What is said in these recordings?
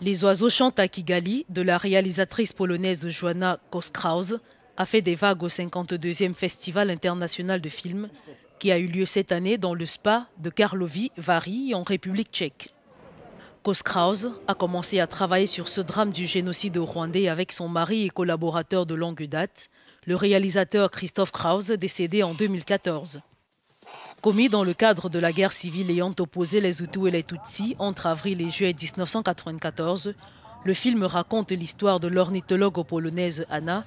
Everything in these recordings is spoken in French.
Les oiseaux chantent à Kigali de la réalisatrice polonaise Joanna Kostrauss a fait des vagues au 52e Festival international de films qui a eu lieu cette année dans le spa de Karlovy Vary en République tchèque. Kostrauss a commencé à travailler sur ce drame du génocide rwandais avec son mari et collaborateur de longue date, le réalisateur Christoph Krause, décédé en 2014. Commis dans le cadre de la guerre civile ayant opposé les Hutus et les Tutsis entre avril et juillet 1994, le film raconte l'histoire de l'ornithologue polonaise Anna,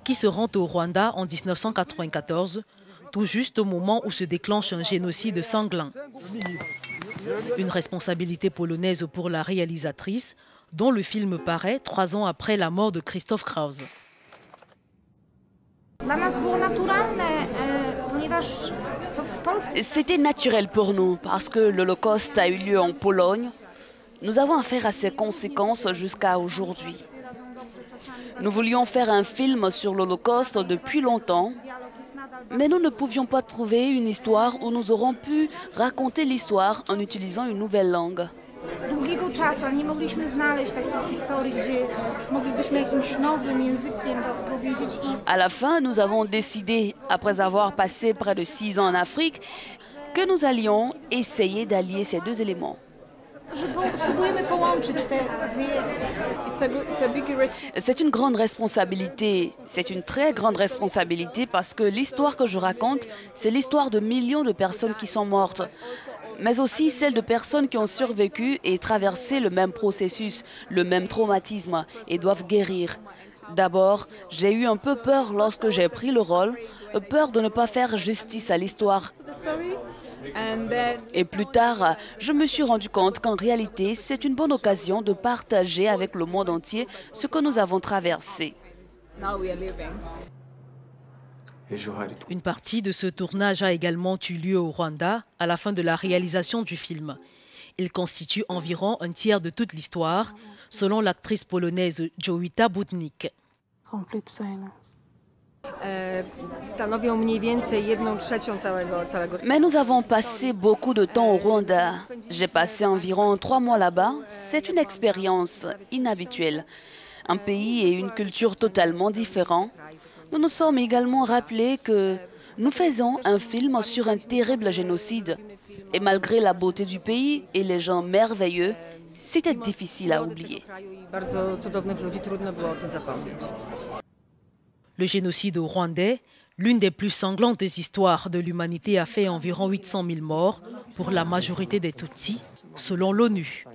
qui se rend au Rwanda en 1994, tout juste au moment où se déclenche un génocide sanglant. Une responsabilité polonaise pour la réalisatrice, dont le film paraît 3 ans après la mort de Christoph Krause. C'était naturel pour nous parce que l'Holocauste a eu lieu en Pologne. Nous avons affaire à ses conséquences jusqu'à aujourd'hui. Nous voulions faire un film sur l'Holocauste depuis longtemps, mais nous ne pouvions pas trouver une histoire où nous aurons pu raconter l'histoire en utilisant une nouvelle langue. À la fin, nous avons décidé, après avoir passé près de 6 ans en Afrique, que nous allions essayer d'allier ces deux éléments. C'est une grande responsabilité, c'est une très grande responsabilité parce que l'histoire que je raconte, c'est l'histoire de millions de personnes qui sont mortes, mais aussi celle de personnes qui ont survécu et traversé le même processus, le même traumatisme et doivent guérir. D'abord, j'ai eu un peu peur lorsque j'ai pris le rôle, peur de ne pas faire justice à l'histoire. Et plus tard, je me suis rendu compte qu'en réalité, c'est une bonne occasion de partager avec le monde entier ce que nous avons traversé. Une partie de ce tournage a également eu lieu au Rwanda à la fin de la réalisation du film. Il constitue environ un tiers de toute l'histoire, selon l'actrice polonaise Joita Budnik. Mais nous avons passé beaucoup de temps au Rwanda. J'ai passé environ 3 mois là-bas. C'est une expérience inhabituelle. Un pays et une culture totalement différents. Nous nous sommes également rappelés que nous faisons un film sur un terrible génocide. Et malgré la beauté du pays et les gens merveilleux, c'était difficile à oublier. Le génocide rwandais, l'une des plus sanglantes histoires de l'humanité, a fait environ 800 000 morts pour la majorité des Tutsis, selon l'ONU.